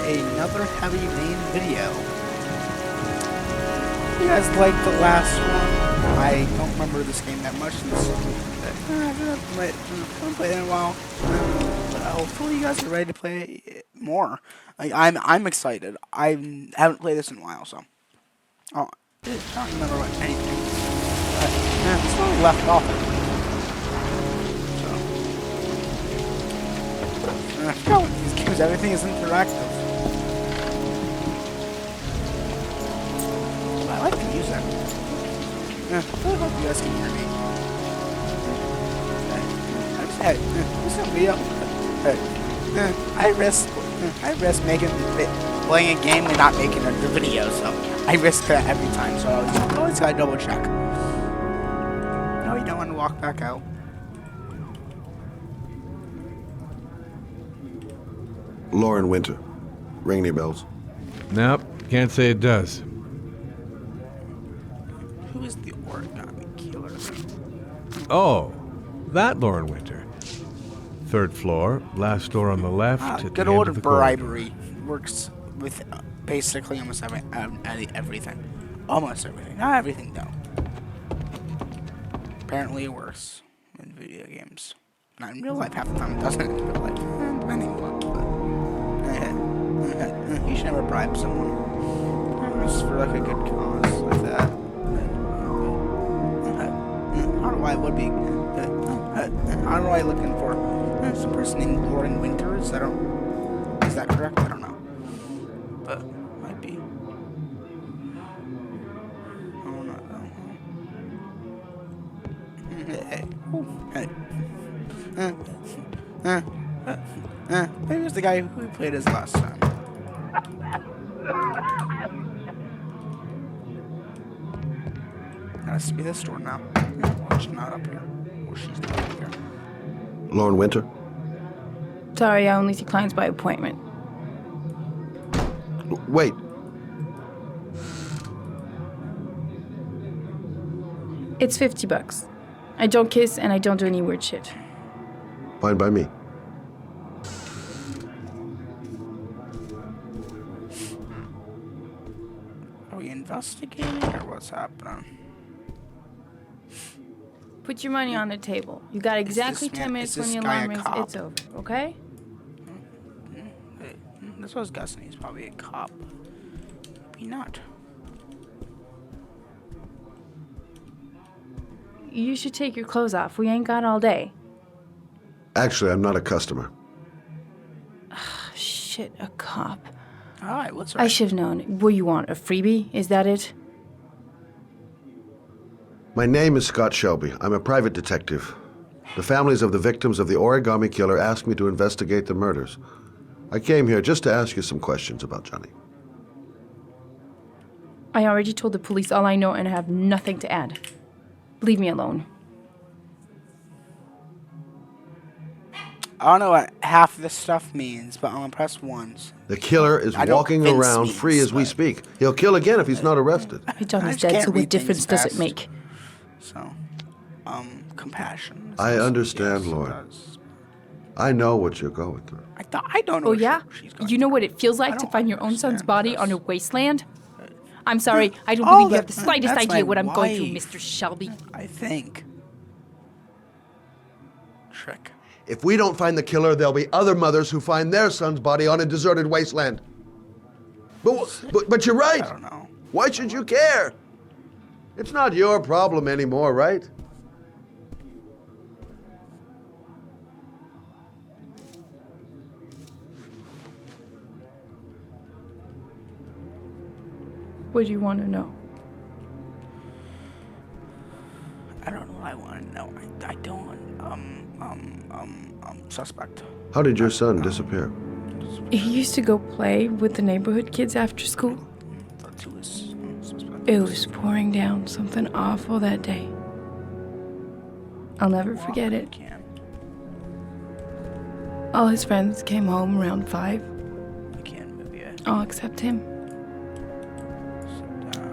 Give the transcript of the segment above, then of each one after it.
another Heavy Rain video. You guys liked the last one? I don't remember this game that much since I haven't played it in a while. But hopefully you guys are ready to play it more. I'm excited. I haven't played this in a while, so I don't remember anything. But it's where we left off. So these games, everything is interactive. I like the music. I really hope you guys can hear me. I risk playing a game and not making a video, so I risk that every time. So I always gotta double check. No, you don't want to walk back out. Lauren Winter. Ring any bells? Nope, can't say it does. Who is the origami killer? Oh, that Lauren Winter. Third floor, last door on the left. At Good the end old of the corridor. bribery. Works with basically almost everything. Almost everything. Not everything, though. Apparently it works in video games. Not in real life half the time. It doesn't in real life. Depending on what. You should never bribe someone. Just for like a good cause like that. I don't know why I would be. I don't know why I'm looking for some person named Lauren Winters. Is that correct? I don't know. But might be. Oh no. Hey. Maybe it's the guy who we played as last time. Has to be this door now. She's not up here. Or she's not up here. Lauren Winter? Sorry, I only see clients by appointment. Wait. It's $50. I don't kiss and I don't do any weird shit. Fine by me. Are we investigating or what's happening? Put your money on the table. You got exactly 10 minutes when the alarm rings. It's over, okay? That's what I was guessing. He's probably a cop. Maybe not. You should take your clothes off. We ain't got all day. Actually, I'm not a customer. Shit, a cop. Alright, what's I should have known. What you want, a freebie? Is that it? My name is Scott Shelby. I'm a private detective. The families of the victims of the origami killer asked me to investigate the murders. I came here just to ask you some questions about Johnny. I already told the police all I know and I have nothing to add. Leave me alone. I don't know what half of this stuff means, but I'm gonna press once. The killer is walking around free as we speak. He'll kill again if he's not arrested. Johnny's dead, so what difference does it make? So, compassion. I understand, Lauren. I know what you're going through. I don't know. Oh, yeah? She's going You know through. what it feels I like to don't find your own son's understand body this. on a wasteland? I'm sorry, I don't Oh, believe you have the that- slightest that's idea my what I'm going through, wife. Mr. Shelby. I think. Trick. If we don't find the killer, there'll be other mothers who find their son's body on a deserted wasteland. But you're right. I don't know. Why should you care? It's not your problem anymore, right? What do you want to know? I don't know what I want to know. I don't. Suspect. How did your son disappear? He used to go play with the neighborhood kids after school. Thought he was suspect. It was pouring down something awful that day. I'll never forget it. Can't. All his friends came home around 5, I can't move yet. all except him. Sit down.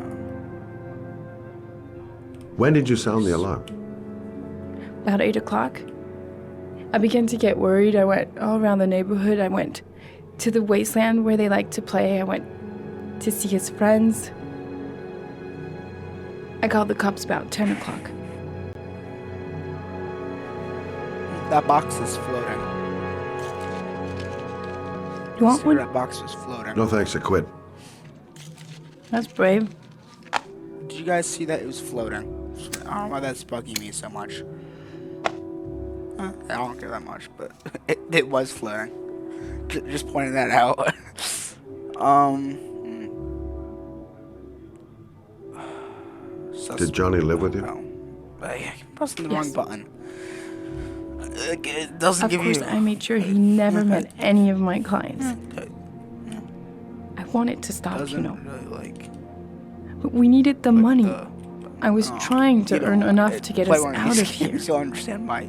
When did you sound the alarm? About 8 o'clock. I began to get worried. I went all around the neighborhood. I went to the wasteland where they like to play. I went to see his friends. I called the cops about 10 o'clock. That box is floating. You want one? Cigarette box was floating. No thanks, I quit. That's brave. Did you guys see that it was floating? I don't know why that's bugging me so much. I don't care that much, but it was floating. Just pointing that out. Did Johnny live with you? I pressing the Yes. wrong button. It doesn't Of give course, you. I made sure he never met any of my clients. I wanted to stop, Doesn't you know. really like. But we needed the money. the- I was trying to you know, earn enough it- to get play us one out these of here. games, You'll understand my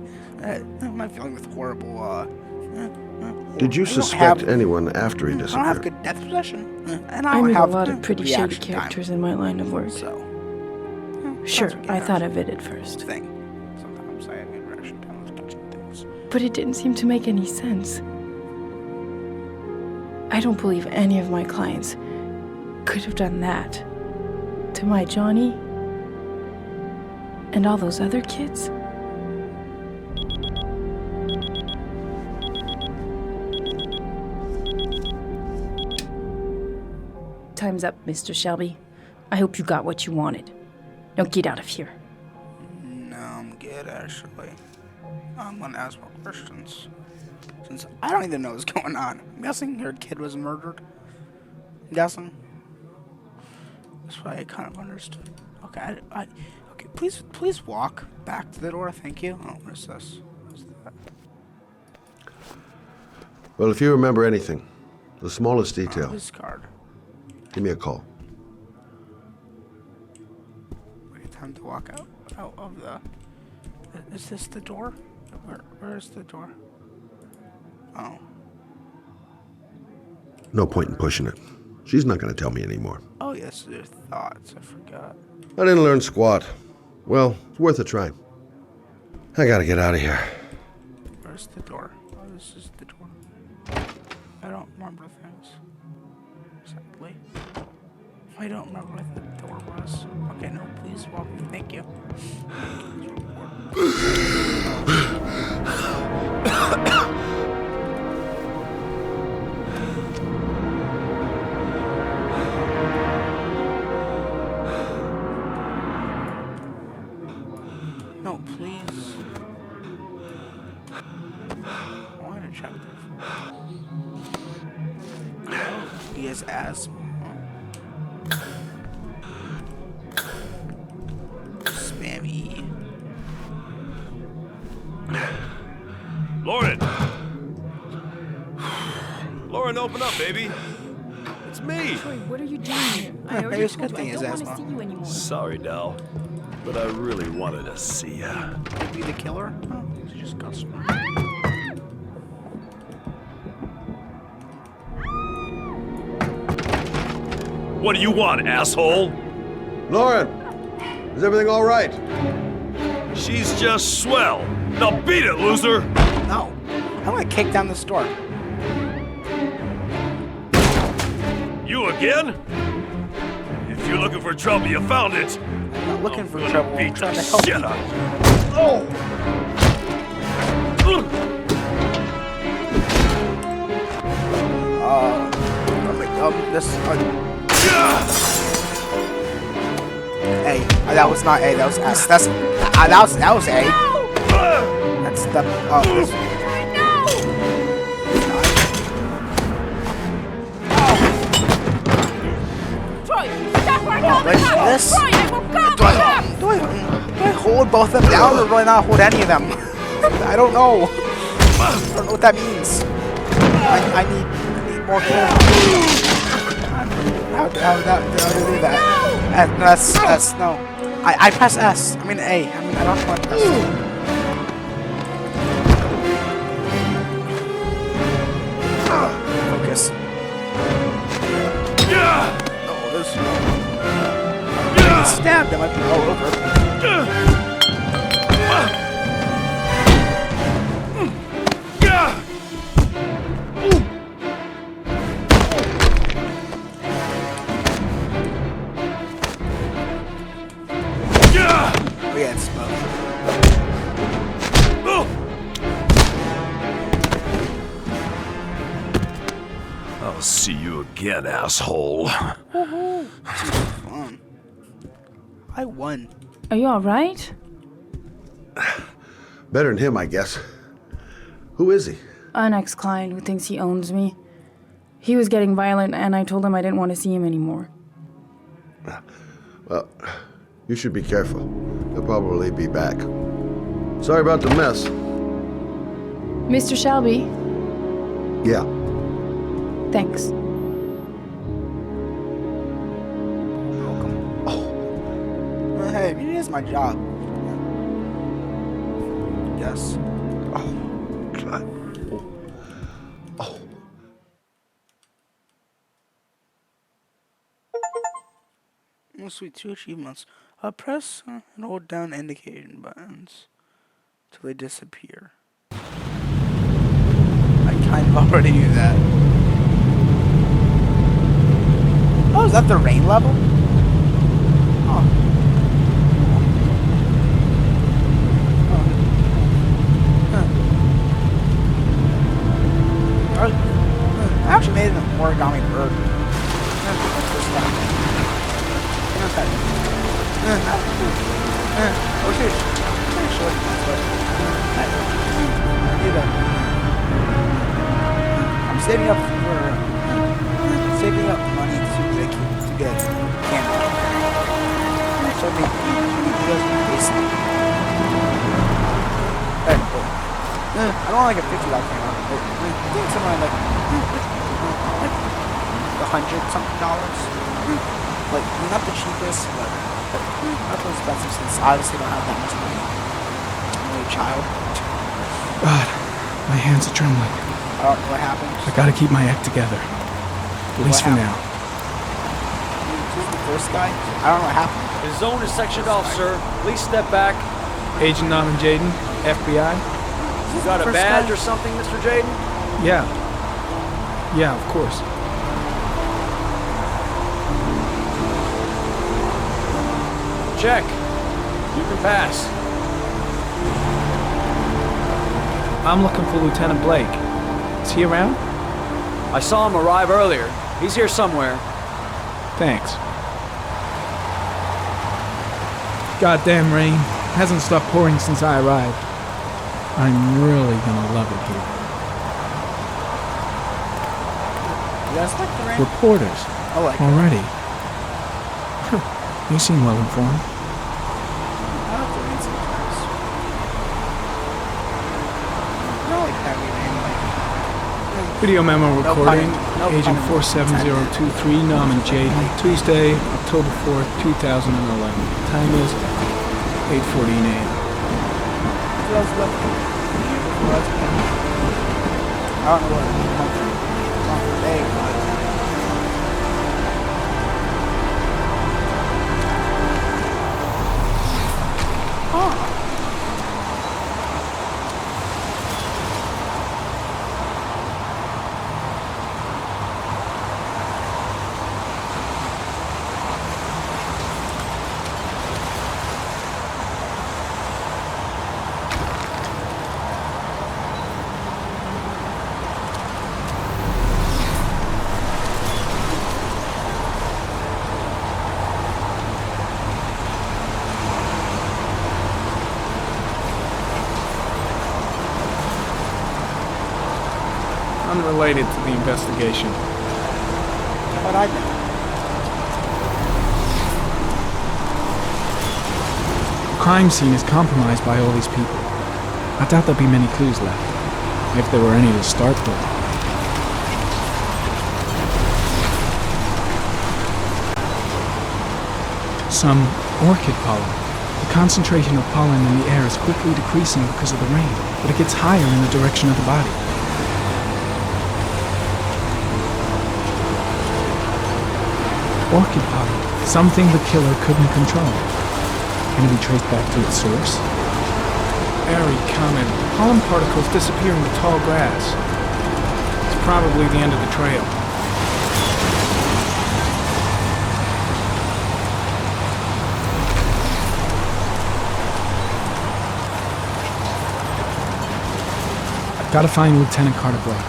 feeling with horrible. Did you I don't suspect have- anyone after he I don't have disappeared? good depth perception, and I I don't meet a have lot good of pretty shady reaction time, characters in my line of work. So, Sure, that's I okay. thought of it at first. Thing. Sometimes I have good reaction time with catching things. But it didn't seem to make any sense. I don't believe any of my clients could have done that to my Johnny and all those other kids. Time's up, Mr. Shelby. I hope you got what you wanted. Now get out of here. No, I'm good actually. I'm gonna ask more questions. Since I don't even know what's going on. I'm guessing your kid was murdered. I'm guessing. That's why I kind of understood. Okay, okay, please walk back to the door. Thank you. Oh, what is this? What is that? Well, if you remember anything, the smallest detail, This card. give me a call. Wait, time to walk out of the. Is this the door? Where's the door? Oh. No point in pushing it. She's not going to tell me anymore. Oh yes, their thoughts. I forgot. I didn't learn squat. Well, it's worth a try. I gotta get out of here. Where's the door? Oh, this is the door. I don't remember things. Sadly. I don't remember what the door was. Okay, no, please walk me. Thank you. No, please. I want to check this. He has asthma. Spammy. Lauren! Lauren, open up, baby. It's me. Troy, what are you doing here? I Maybe already it's a told good you thing I his don't want to asthma. see you anymore. Sorry, Dal, but I really wanted to see ya. Could be the killer? Oh, he's just customer. What do you want, asshole? Lauren! Is everything all right? She's just swell. Now beat it, loser! No. I'm gonna kick down this door. You again? If you're looking for trouble, you found it. I'm not looking for I'm trouble. gonna I'm beat trying the to help shit you. out of you. This. A. That was not A. That was S. That's. That was A. That's the. This. Troy, stop right now! Wait, this? Troy, I will call Do I hold both of them down or do I not hold any of them? I don't know. I don't know what that means. I need more care. How do I do that? No, that's no. I press S. I mean A. I mean I don't want to press. Focus. Oh, this. Stabbed him. I'd be all over. see you again, asshole. Fun. I won. Are you alright? Better than him, I guess. Who is he? An ex-client who thinks he owns me. He was getting violent, and I told him I didn't want to see him anymore. Well, you should be careful. He'll probably be back. Sorry about the mess. Mr. Shelby, Yeah. thanks. Welcome. Well, hey, it is my job. Yes. God. Oh. Oh, sweet, 2 achievements. Press and hold down indicating buttons till they disappear. I kind of already knew that. Oh, is that the rain level? Oh. I actually made an origami bird. That's first time. Okay. Oh, shoot. Pretty sure that's what I do that. I'm saving up money to get camera. So we basically. Hey, cool. I don't want like a $50 camera. I think somewhere like $100-something. Like, not the cheapest, but not the expensive since I obviously don't have that much money. I'm only a child. God, my hands are trembling. I don't know what happened. I gotta keep my act together. At least for now. Who's the first guy? I don't know what happened. The zone is sectioned off, sir. Please step back. Agent Norman Jaden, FBI? You got a badge or something, Mr. Jaden? Yeah. Yeah, of course. Check. You can pass. I'm looking for Lieutenant Blake. Is he around? I saw him arrive earlier. He's here somewhere. Thanks. Goddamn rain. Hasn't stopped pouring since I arrived. I'm really gonna love it here. You guys like the rain? Reporters. I like it. Already. You seem well informed. I like the rain sometimes. I don't like heavy rain, like... Video memo recording. No Agent pun 47023, Norman Jaden. Tuesday, October 4th, 2011. Time is 8:14 a.m. Feels lucky. I don't know what day, but... Unrelated to the investigation. But I know. The crime scene is compromised by all these people. I doubt there'll be many clues left, if there were any to start with. Some orchid pollen. The concentration of pollen in the air is quickly decreasing because of the rain, but it gets higher in the direction of the body. Orchid pollen, something the killer couldn't control. Can it be traced back to its source? Very common. Pollen particles disappear in the tall grass. It's probably the end of the trail. I've got to find Lieutenant Carter Blake.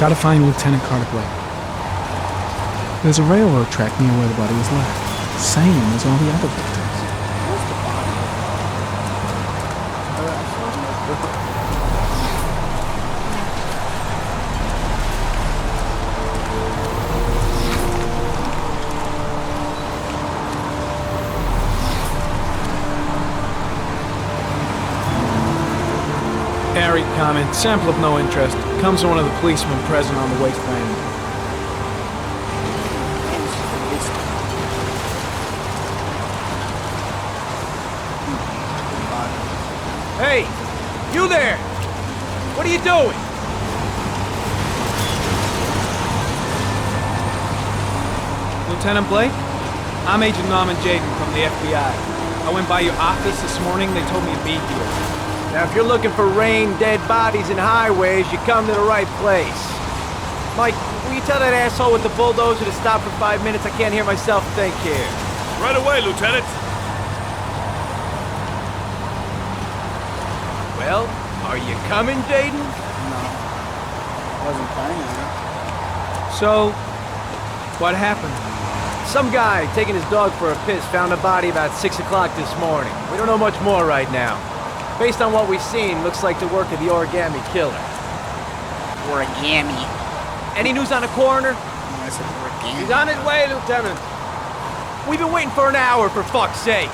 Gotta find Lieutenant Carter Blake. There's a railroad track near where the body was left. Same as all the other victims. Harry comment, sample of no interest. Comes from one of the policemen present on the wasteland. Hey, you there! What are you doing? Lieutenant Blake? I'm Agent Norman Jaden from the FBI. I went by your office this morning. They told me to be here. Now, if you're looking for rain, dead bodies, and highways, you come to the right place. Mike, will you tell that asshole with the bulldozer to stop for 5 minutes? I can't hear myself think here. Right away, Lieutenant. Well, are you coming, Jaden? No. Wasn't planning on it. So, what happened? Some guy taking his dog for a piss found a body about 6 o'clock this morning. We don't know much more right now. Based on what we've seen, looks like the work of the Origami Killer. Origami. Any news on the coroner? No, I said origami. He's on his way, Lieutenant. We've been waiting for an hour, for fuck's sake.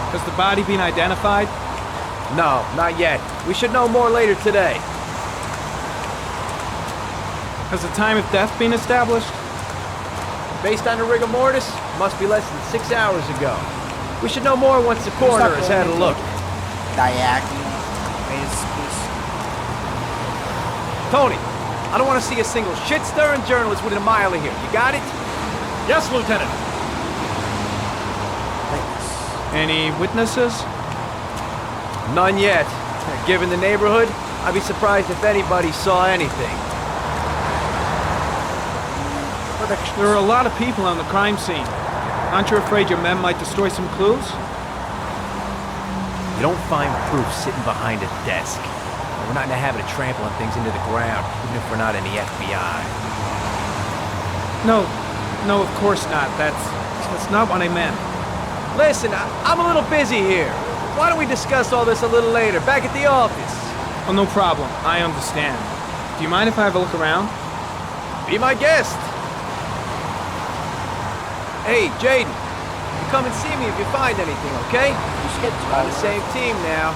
Has the body been identified? No, not yet. We should know more later today. Has the time of death been established? Based on the rigor mortis, must be less than 6 hours ago. We should know more once the coroner has had a look. Diagonal. Tony, I don't want to see a single shit-stirring journalist within a mile of here. You got it? Yes, Lieutenant. Any witnesses? None yet. Given the neighborhood, I'd be surprised if anybody saw anything. There are a lot of people on the crime scene. Aren't you afraid your men might destroy some clues? You don't find proof sitting behind a desk. We're not in the habit of trampling things into the ground, even if we're not in the FBI. No, of course not. That's not what I meant. Listen, I'm a little busy here. Why don't we discuss all this a little later, back at the office? Oh, no problem. I understand. Do you mind if I have a look around? Be my guest. Hey, Jaden, you come and see me if you find anything, okay? We're on the same team now.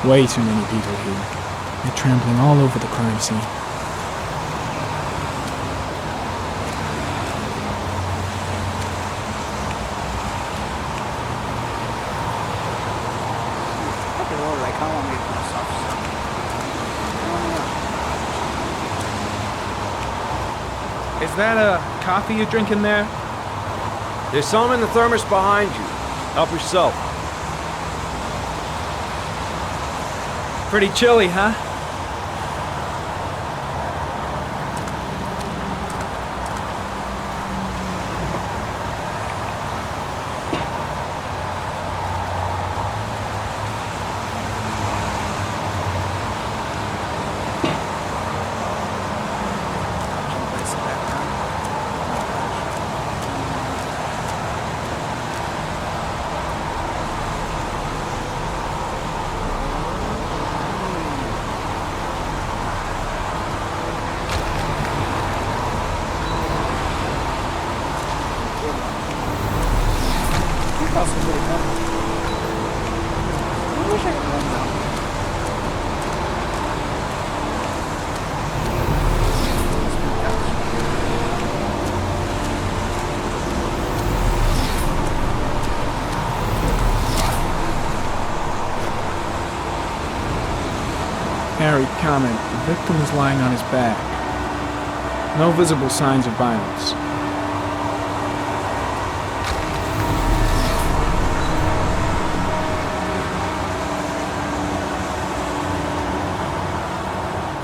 Way too many people here. They're trampling all over the crime scene. Fucking Lord, like, how long we put this off? Is that a coffee you're drinking there? There's some in the thermos behind you. Help yourself. Pretty chilly, huh? Harry, comment. The victim is lying on his back. No visible signs of violence.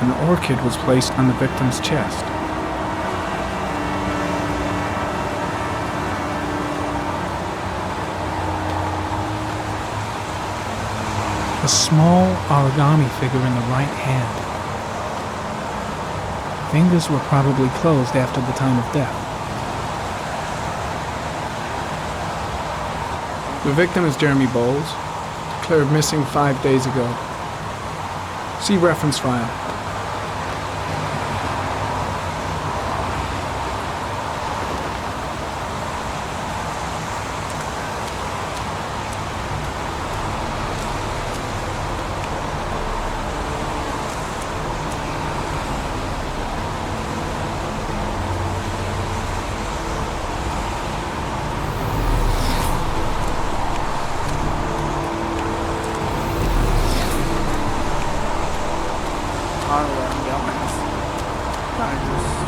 An orchid was placed on the victim's chest. A small origami figure in the right hand. Fingers were probably closed after the time of death. The victim is Jeremy Bowles, declared missing 5 days ago. See reference file.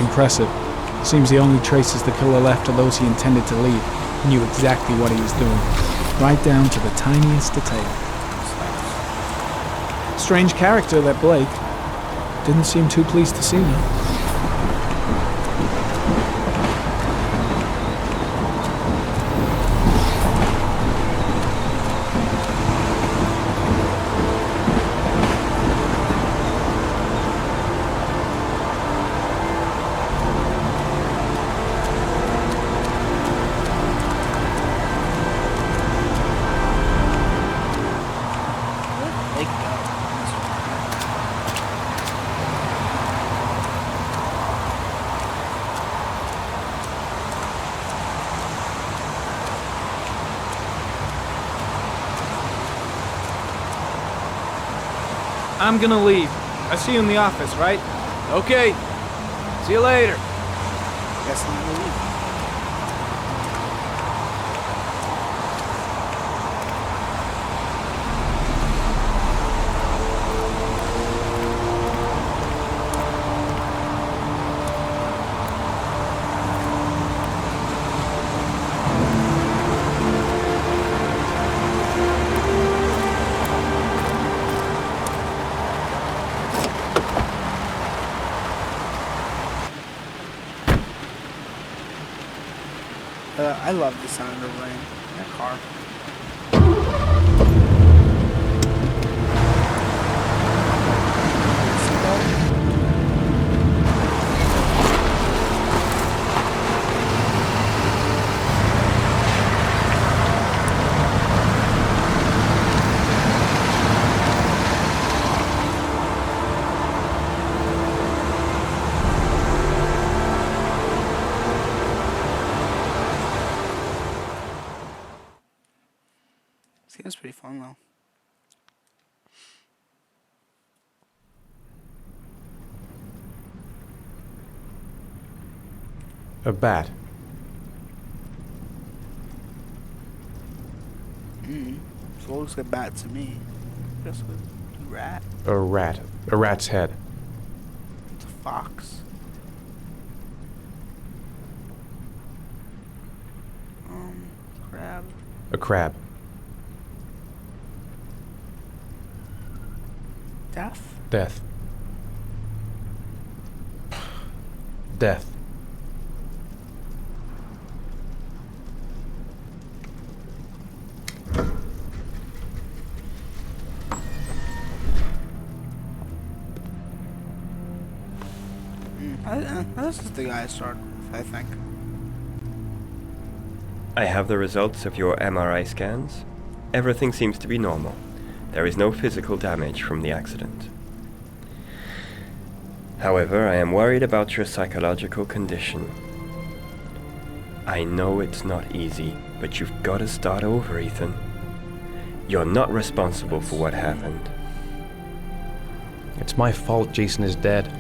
Impressive. Seems the only traces the killer left are those he intended to leave. He knew exactly what he was doing, right down to the tiniest detail. Strange character, that Blake. Didn't seem too pleased to see me. I'm gonna leave. I see you in the office, right? Okay. See you later. Guess I'm gonna leave. I love the sound of rain in a car. Seems pretty fun though. A bat. So it looks like a bat to me. Guess what? A rat. A rat. A rat's head. It's a fox. Crab. A crab. Death. Death. Death. This is the guy I started with, I think. I have the results of your MRI scans. Everything seems to be normal. There is no physical damage from the accident. However, I am worried about your psychological condition. I know it's not easy, but you've got to start over, Ethan. You're not responsible for what happened. It's my fault Jason is dead.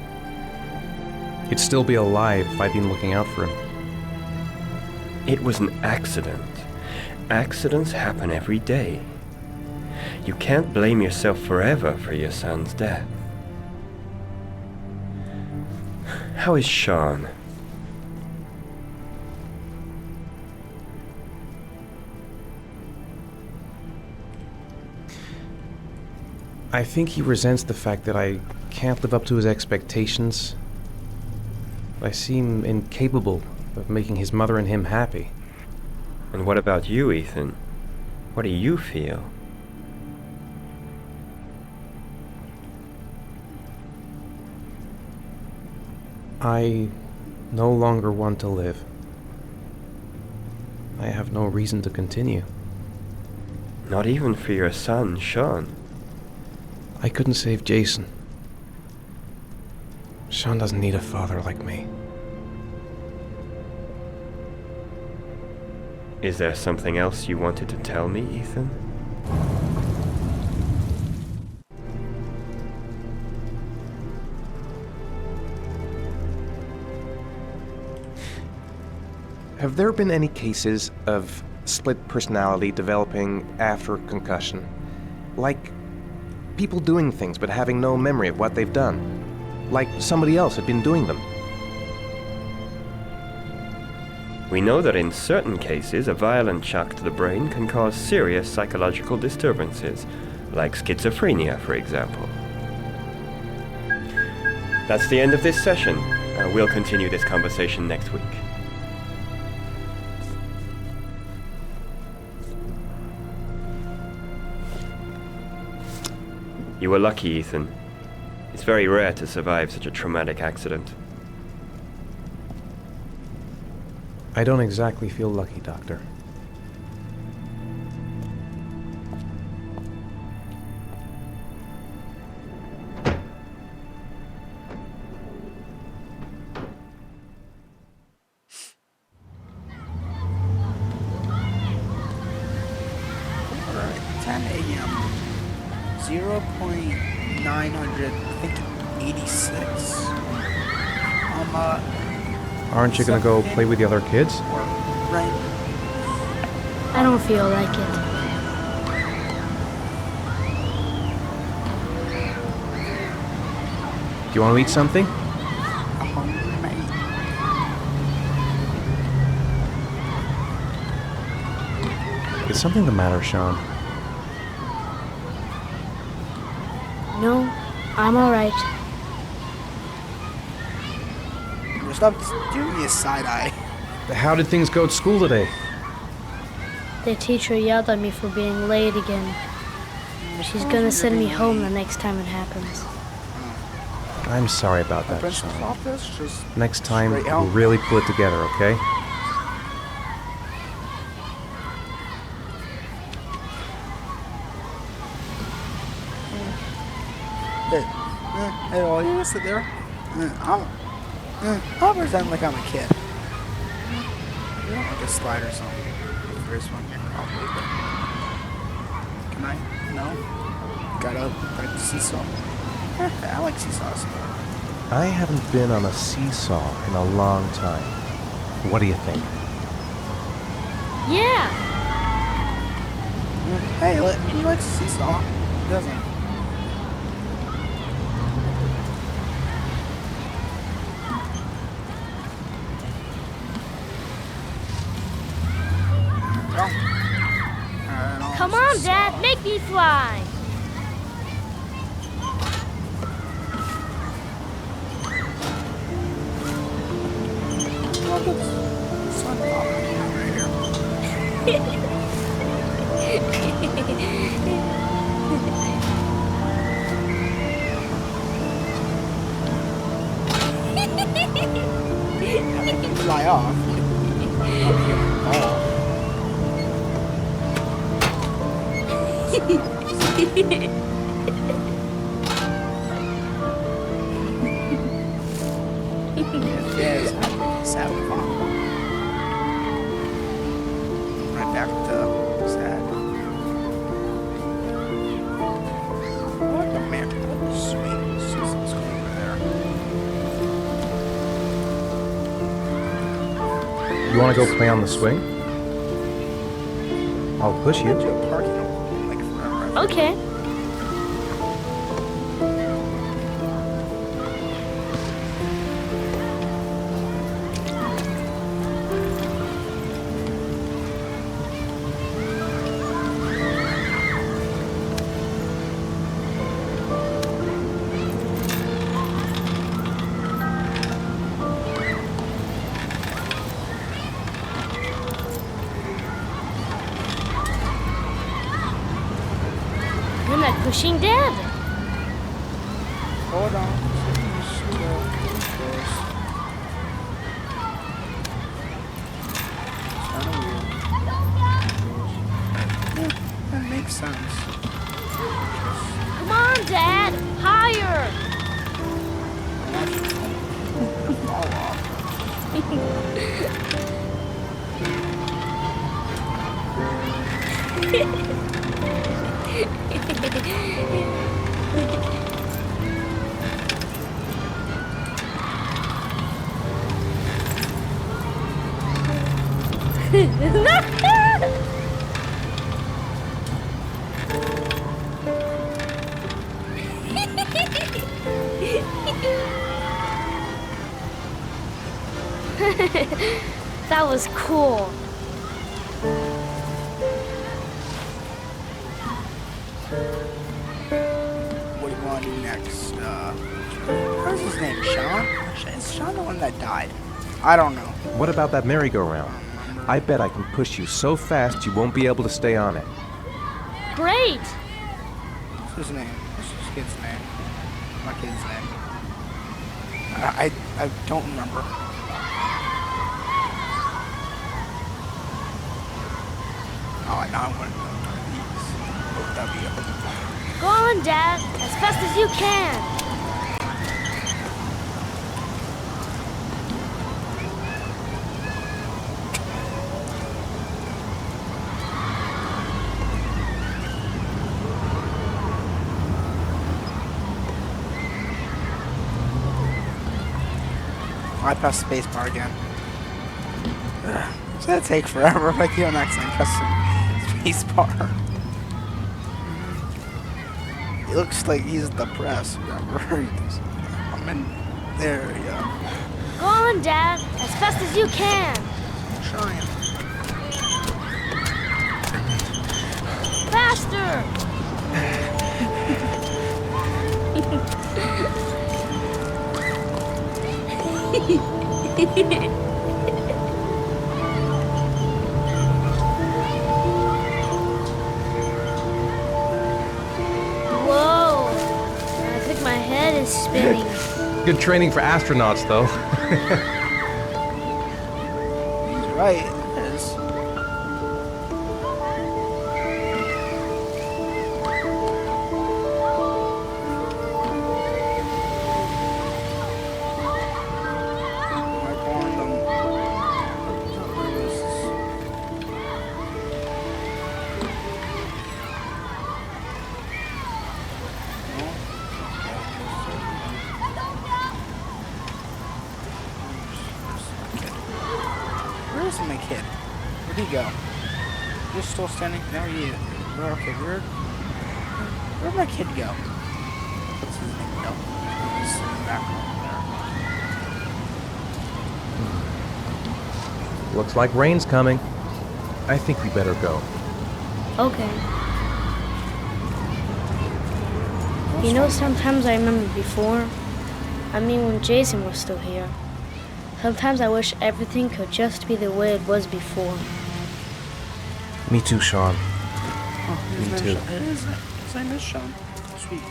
He'd still be alive if I'd been looking out for him. It was an accident. Accidents happen every day. You can't blame yourself forever for your son's death. How is Sean? I think he resents the fact that I can't live up to his expectations. I seem incapable of making his mother and him happy. And what about you, Ethan? What do you feel? I no longer want to live. I have no reason to continue. Not even for your son, Sean. I couldn't save Jason. Sean doesn't need a father like me. Is there something else you wanted to tell me, Ethan? Have there been any cases of split personality developing after concussion? Like people doing things but having no memory of what they've done? Like somebody else had been doing them? We know that in certain cases, a violent shock to the brain can cause serious psychological disturbances, like schizophrenia, for example. That's the end of this session. We'll continue this conversation next week. You were lucky, Ethan. It's very rare to survive such a traumatic accident. I don't exactly feel lucky, Doctor. Alright, 10 a.m. 0.900, I think 86. Aren't you gonna go play with the other kids? Right. I don't feel like it. Do you want to eat something? I'm hungry, mate. Is something the matter, Sean? No, I'm alright. Stop giving me a side eye. How did things go at school today? The teacher yelled at me for being late again. She's gonna send me home the next time it happens. I'm sorry about that, Principal's Sean. office, just Next time, straight we'll out. really pull it together, okay? Hey, well, you gonna sit there? I'll pretend like I'm a kid. You don't like a slide or something. There's one here, probably. But can I? No? Gotta like seesaw. I like seesaws. I haven't been on a seesaw in a long time. What do you think? Yeah! Hey, he likes seesaw. He doesn't. Come on, Dad, make me fly! Fly off. Yes, having fun. Right back to sad. What the man? What sweet seasons going over there. You want to go play on the swing? I'll push you. Okay. You're not pushing Dad. Hold on. makes sense. Come on, Dad! Higher! Fall off. That was cool. What do you want to do next? What's his name? Sean? Is Sean the one that died? I don't know. What about that merry-go-round? I bet I can push you so fast you won't be able to stay on it. Great! What's his name? What's this kid's name? My kid's name. I don't remember. Oh, I know I'm going to go these. OW. Go on, Dad, as fast as you can. I press space bar again. It's gonna take forever if I keep on accidentally pressing space bar. It looks like he's depressed. Remember? I'm in. There we go. Go on, Dad, as fast as you can. I'm trying. Faster! Whoa! I think my head is spinning. Good training for astronauts, though. He's right. It is. Where's my kid? Where'd he go? You're still standing? No, you. Okay, where'd my kid go? What's his name? No. He's sitting back over there. Looks like rain's coming. I think we better go. Okay. You know, sometimes I remember before. I mean, when Jason was still here. Sometimes I wish everything could just be the way it was before. Me too, Sean. Oh, Me too. His name is Sean. Sweet.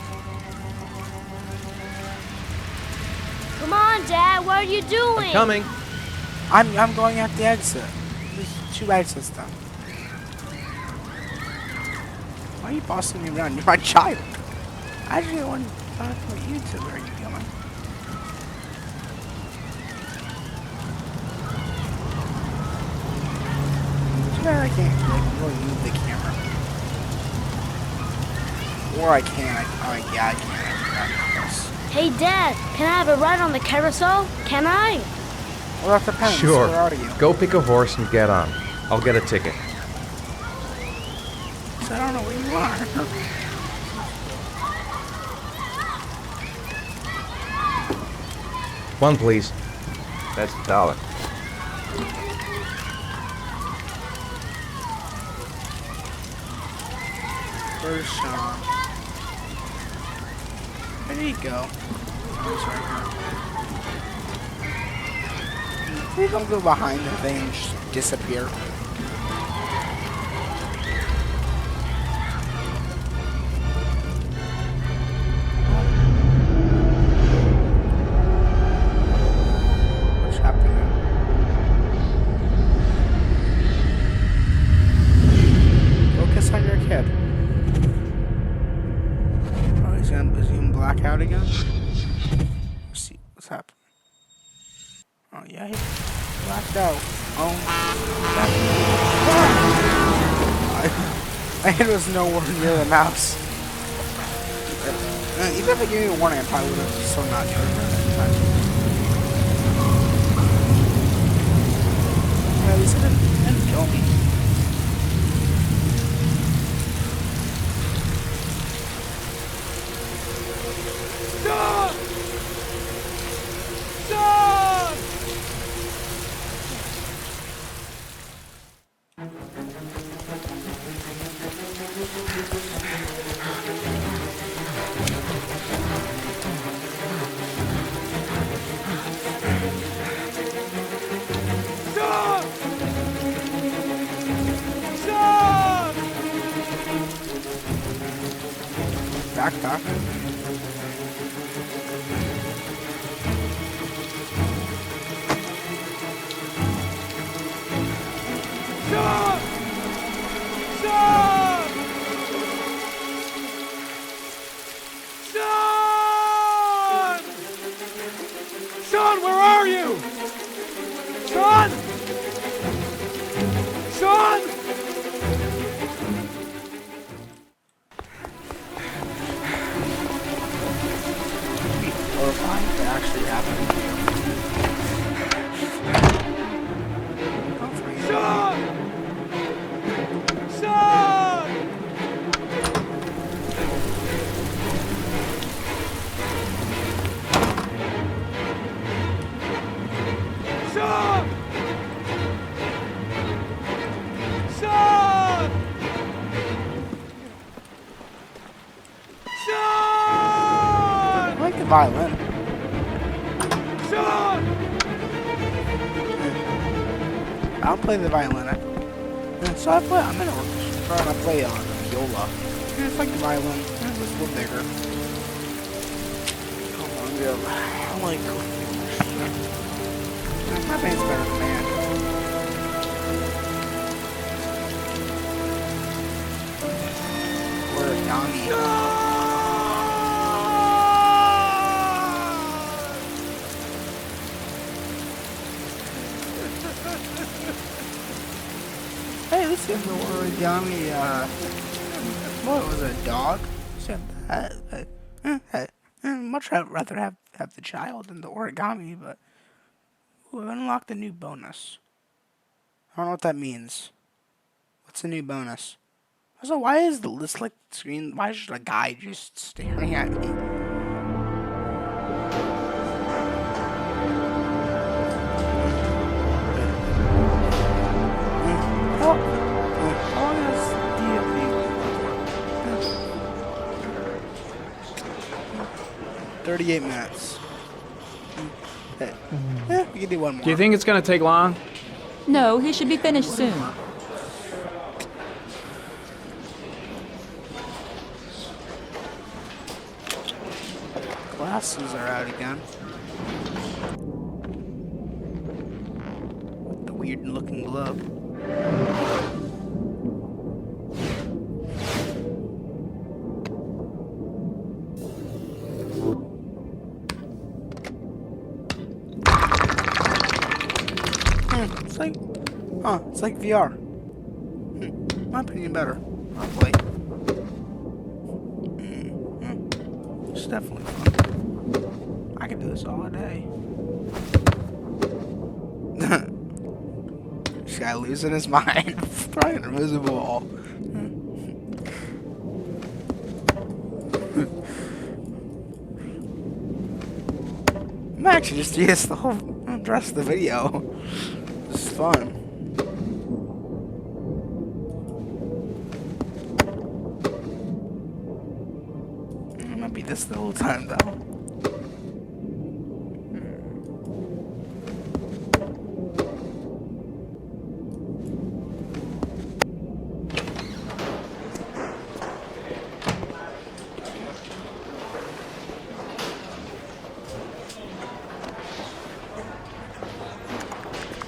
Come on, Dad, what are you doing? I'm coming. I'm going at the exit. There's 2 exits though. Why are you bossing me around? You're my child. I just want to talk about you two. Where are you going? I can't really move the camera. Or I can. Yeah, I can. Hey, Dad, can I have a ride on the carousel? Can I? Well, that depends. Sure. Where are you? Go pick a horse and get on. I'll get a ticket. So I don't know where you are. One, please. That's $1. Where's Sean? Where did he go? Oh, he's right here. Please don't go behind the thing and just disappear. What's happening? Focus on your kid. My head was nowhere near the mouse. Even if it gave me a warning, I probably would have still not killed her that time. At least it didn't kill me. Stop! Stop! Stop! Stop! Backpack. Stop! Stop! Sean! Sean, where are you? Sean! Sean! Horrifying if it actually happened. Sean! Sean! Sean! Sean! Sean! I like the violin. Sean! I don't play the violin. So I'm in an orchestra and I play on viola. It's like the violin. It's just a little bigger. I like orchestra. My band's better than band. Origami. Hey, this is the origami, what was it, a dog? Said that, much rather have the child than the origami, but ooh, I've unlocked a new bonus. I don't know what that means. What's the new bonus? Also, why is the list like screen? Why is just a guy just staring at me? How long is DFV? 38 minutes. Hey, we can do one more. Do you think it's gonna take long? No, he should be finished soon. Glasses are out again. With the weird looking glove. It's like VR. My opinion better. I'll play. It's definitely fun. I can do this all day. This guy losing his mind. Probably an invisible wall. I'm actually just do this the whole rest of the video. This is fun. It might be this the whole time though.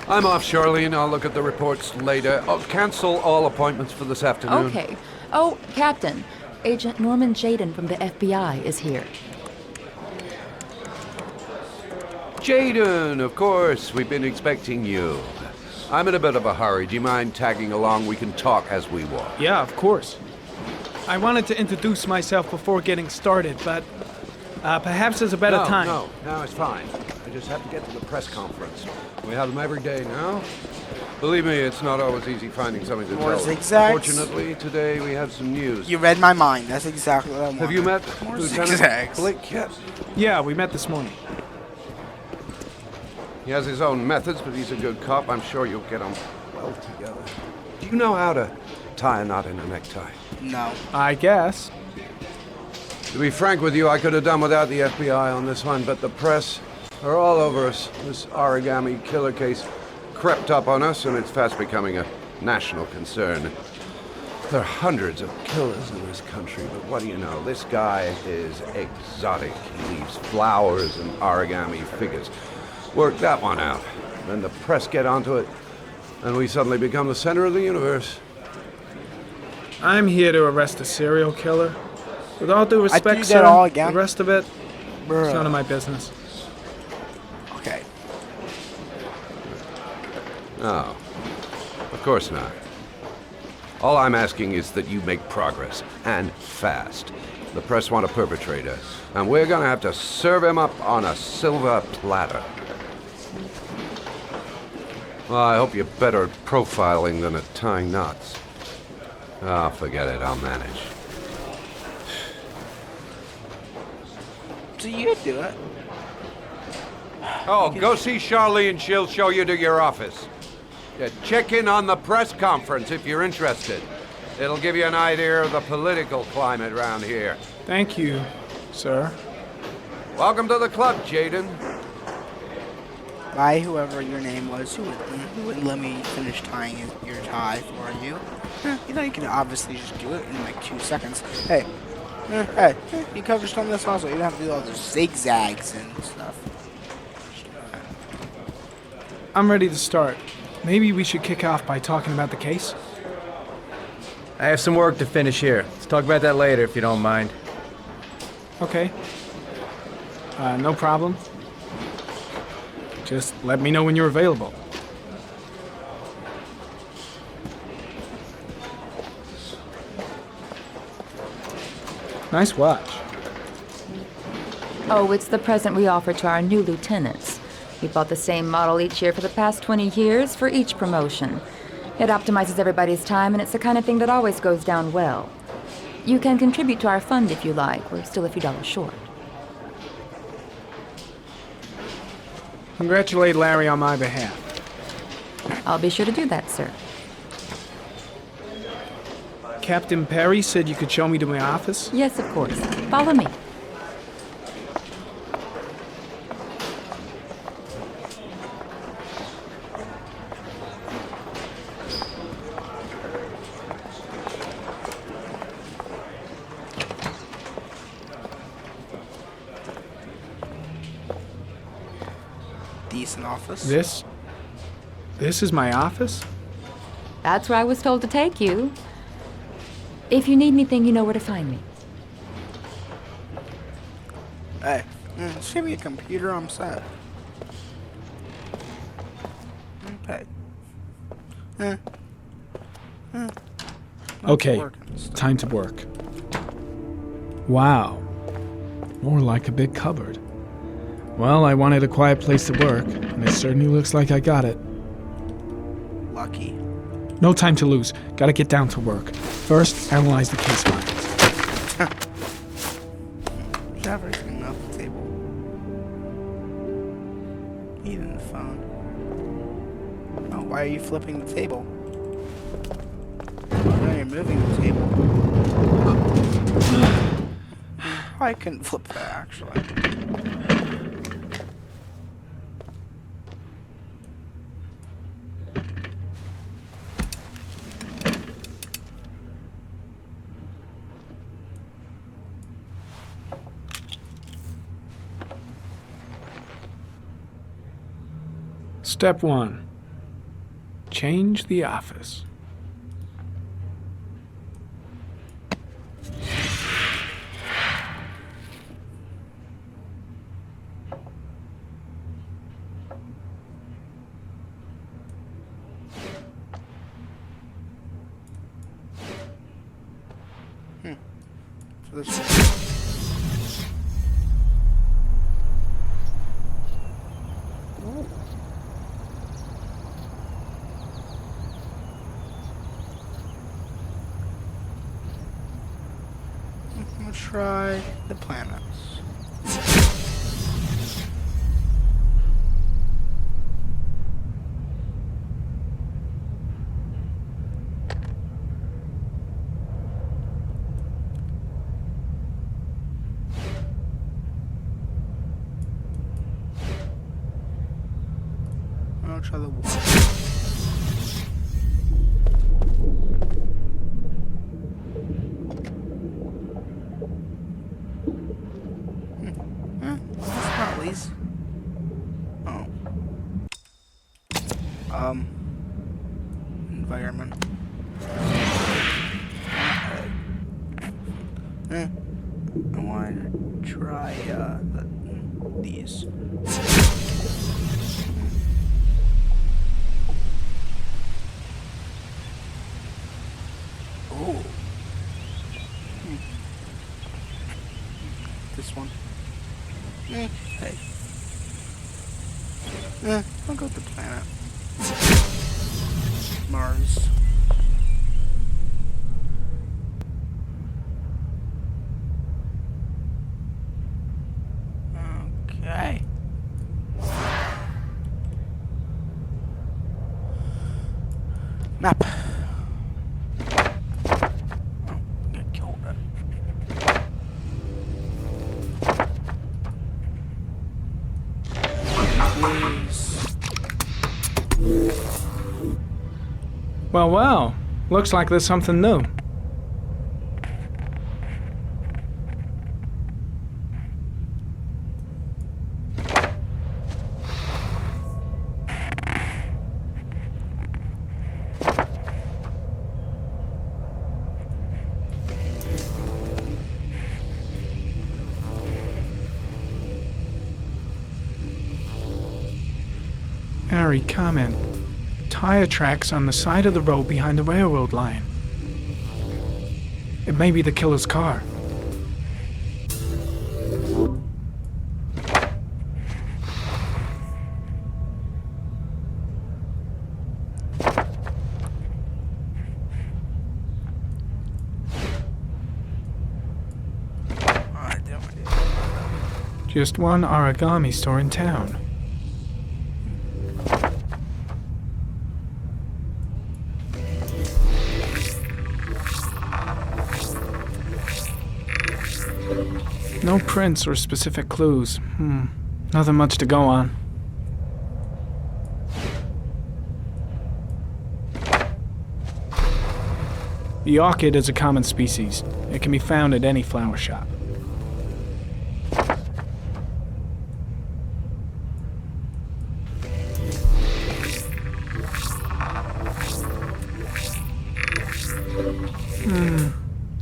I'm off, Charlene. I'll look at the reports later. I'll cancel all appointments for this afternoon. Okay. Oh, Captain. Agent Norman Jaden from the FBI is here. Jaden, of course. We've been expecting you. I'm in a bit of a hurry. Do you mind tagging along? We can talk as we walk. Yeah, of course. I wanted to introduce myself before getting started, but perhaps there's a better time. No, it's fine. I just have to get to the press conference. We have them every day now. Believe me, it's not always easy finding something to More tell. zigzags? Fortunately, today we have some news. You read my mind. That's exactly what I wanted. Have you met More Lieutenant zigzags. Blake yet? Yeah, we met this morning. He has his own methods, but he's a good cop. I'm sure you'll get on well together. Do you know how to tie a knot in a necktie? No. I guess. To be frank with you, I could have done without the FBI on this one, but the press are all over us. This origami killer case crept up on us, and it's fast becoming a national concern. There are hundreds of killers in this country, but what do you know? This guy is exotic. He leaves flowers and origami figures. Work that one out. Then the press get onto it, and we suddenly become the center of the universe. I'm here to arrest a serial killer. With all due respect, do that sir, all again? the rest of it, Bruh. it's none of my business. Okay. No, of course not. All I'm asking is that you make progress, and fast. The press want a perpetrator, and we're gonna have to serve him up on a silver platter. Well, I hope you're better at profiling than at tying knots. Ah, forget it, I'll manage. So you do it. Oh, go see Charlene, she'll show you to your office. Yeah, check in on the press conference if you're interested. It'll give you an idea of the political climate around here. Thank you, sir. Welcome to the club, Jaden. By whoever your name was, who would let me finish tying your tie for you. You know, you can obviously just do it in like 2 seconds. Hey, you covered some of this also. You don't have to do all those zigzags and stuff. I'm ready to start. Maybe we should kick off by talking about the case? I have some work to finish here. Let's talk about that later if you don't mind. Okay. No problem. Just let me know when you're available. Nice watch. Oh, it's the present we offer to our new lieutenants. We bought the same model each year for the past 20 years for each promotion. It optimizes everybody's time, and it's the kind of thing that always goes down well. You can contribute to our fund if you like. We're still a few dollars short. Congratulate Larry on my behalf. I'll be sure to do that, sir. Captain Perry said you could show me to my office? Yes, of course. Follow me. Decent office. This is my office? That's where I was told to take you. If you need anything, you know where to find me. Hey, send me a computer, I'm set. Okay. Okay, time to work. Wow. More like a big cupboard. Well, I wanted a quiet place to work, and it certainly looks like I got it. Lucky. No time to lose. Gotta get down to work. First, analyze the case files. There's everything off the table. Even the phone. Oh, why are you flipping the table? Now you're moving the table. I couldn't flip that, actually. Step 1. Change the office. So this I'm gonna try the planets. I'll try the water. Hollies. Oh. Environment. I want to try these. Oh. This one. Hey. I'll go with the planet. Mars. Okay. Map. Get killed. Well, well. Looks like there's something new. Harry, comment. Tire tracks on the side of the road behind the railroad line. It may be the killer's car. Just one origami store in town. No prints or specific clues. Nothing much to go on. The orchid is a common species. It can be found at any flower shop.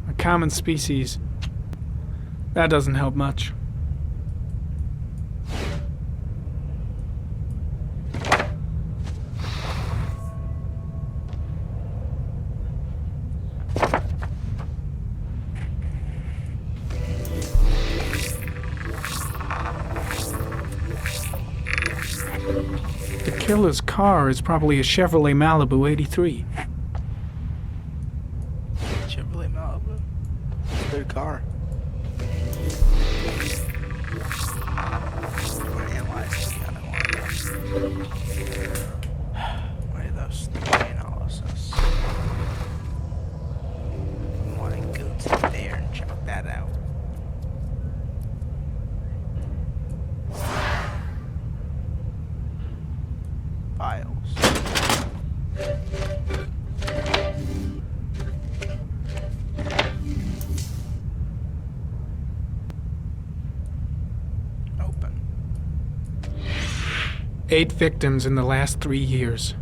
A common species. That doesn't help much. The killer's car is probably a Chevrolet Malibu 83. Chevrolet Malibu. It's a good car. Why are those analysis? I want to go to there and check that out. Files. Open. 8 victims in the last 3 years.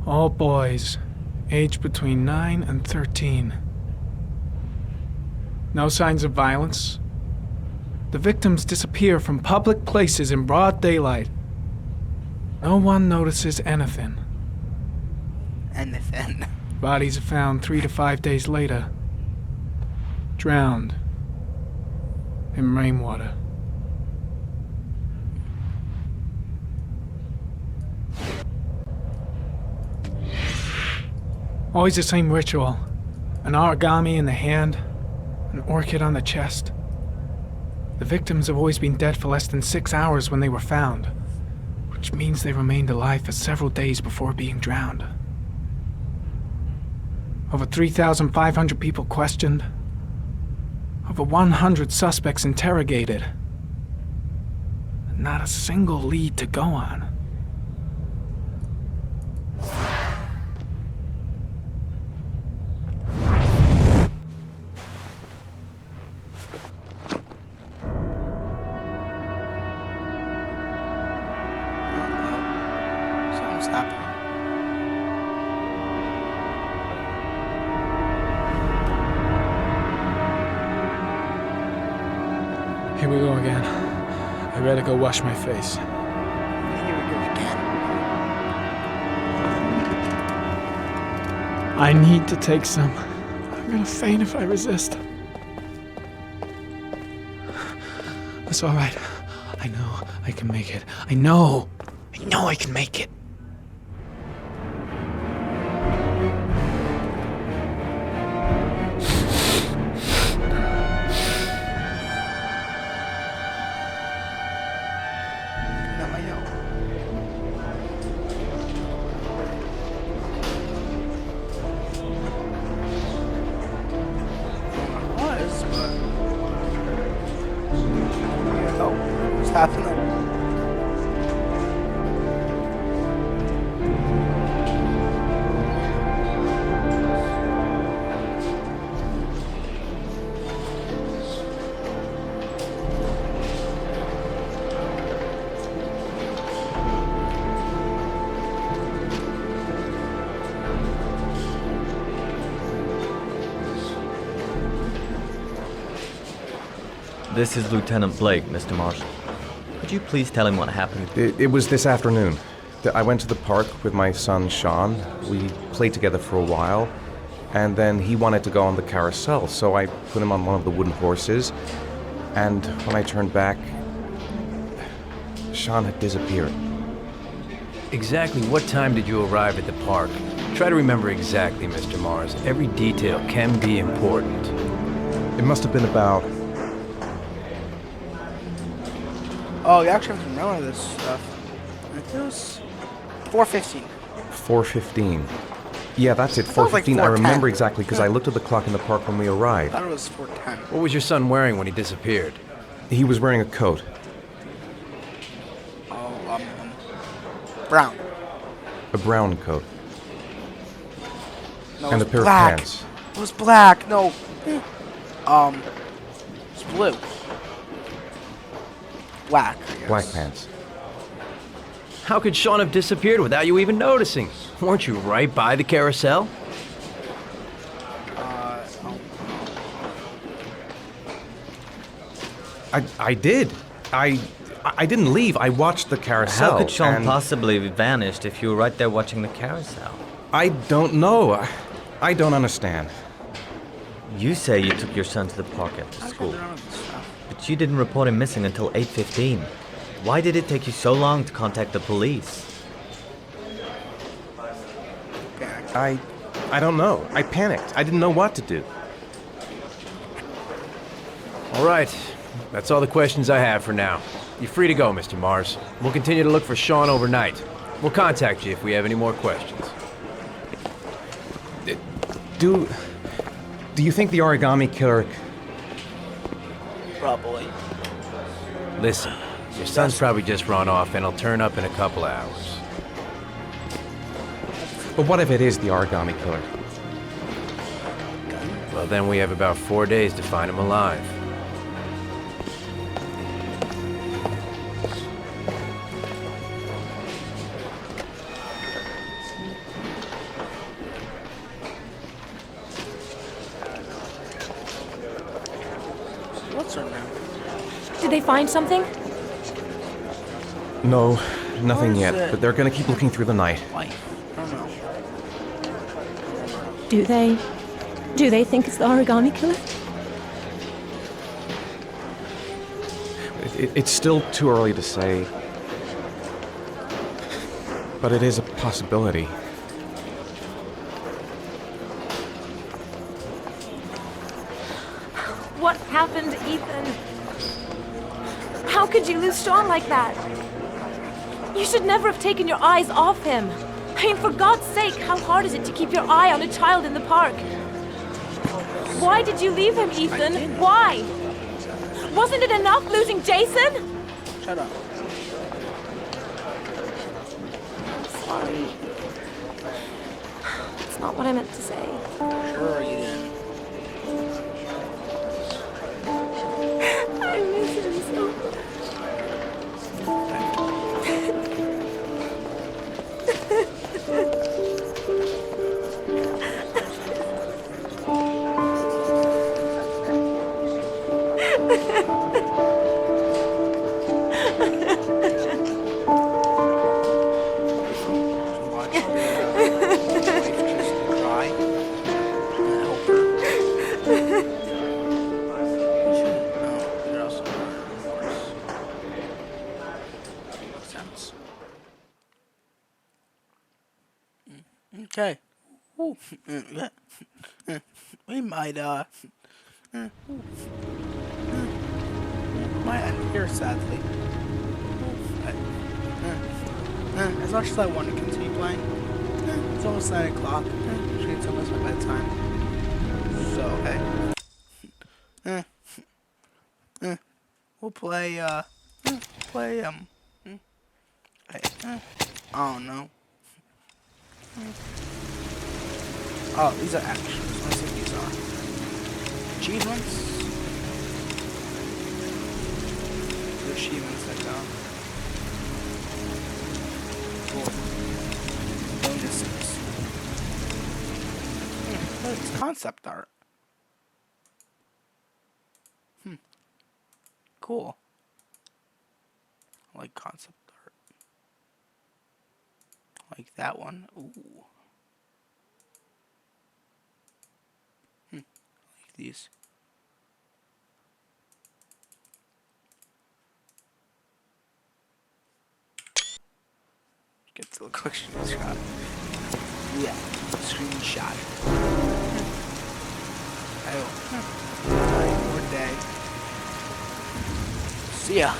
All boys, aged between 9 and 13. No signs of violence. The victims disappear from public places in broad daylight. No one notices anything. Anything. Bodies are found 3 to 5 days later. drowned in rainwater. Always the same ritual. An origami in the hand, an orchid on the chest. The victims have always been dead for less than 6 hours when they were found, which means they remained alive for several days before being drowned. Over 3,500 people questioned. Over 100 suspects interrogated. Not a single lead to go on. Something's happening. Here we go again. I better go wash my face. Here we go again. I need to take some. I'm gonna faint if I resist. That's all right. I know I can make it. I know I can make it. Not my yellow. Was, but oh, what's happening? This is Lieutenant Blake, Mr. Marshall. Could you please tell him what happened? It was this afternoon. I went to the park with my son, Sean. We played together for a while, and then he wanted to go on the carousel, so I put him on one of the wooden horses, and when I turned back, Sean had disappeared. Exactly what time did you arrive at the park? Try to remember exactly, Mr. Mars. Every detail can be important. It must have been about... Oh, you actually have to remember this stuff. I think it was 4:15. 4:15. Yeah, that's it, Sounds like 4:15. I 4:10. remember exactly because I looked at the clock in the park when we I arrived. thought it was 4:10. What was your son wearing when he disappeared? He was wearing a coat. Oh, brown. A brown coat. No, And it a was pair black. of pants. It was black. No. It's blue. Black. I guess. Black pants. How could Sean have disappeared without you even noticing? Weren't you right by the carousel? I did. I didn't leave. I watched the carousel. How could Sean and possibly have vanished if you were right there watching the carousel? I don't know. I don't understand. You say you took your son to the park after school, but you didn't report him missing until 8:15. Why did it take you so long to contact the police? I don't know. I panicked. I didn't know what to do. All right. That's all the questions I have for now. You're free to go, Mr. Mars. We'll continue to look for Sean overnight. We'll contact you if we have any more questions. Do you think the origami killer... Probably. Listen, your son's probably just run off and he'll turn up in a couple hours. But what if it is the origami killer? Well, then we have about 4 days to find him alive. What's her name? Did they find something? No, nothing What is yet. it? But they're gonna keep looking through the night. Life. I don't know. Do they think it's the origami killer? It's still too early to say, but it is a possibility. What happened, Ethan? How could you lose Sean like that? You should never have taken your eyes off him. I mean, for God's sake, how hard is it to keep your eye on a child in the park? Why did you leave him, Ethan? Why? Wasn't it enough losing Jason? Shut up. Sorry. It's not what I meant to say. Sure you didn't. I miss him so much. Okay. Ooh. Yeah. We might might end here, sadly. As much as I want to continue playing, it's almost 9 o'clock. Actually, it's almost my bedtime. So, hey. We'll play, I don't know. Oh, these are actions. Let's see what these are. Achievements. The achievements that go. Cool. Bonuses. Oh, it's concept art. Cool. I like concept art. Like that one. Ooh. Like these. Get to a quick screenshot. Yeah, screenshot. Oh. More day. See ya.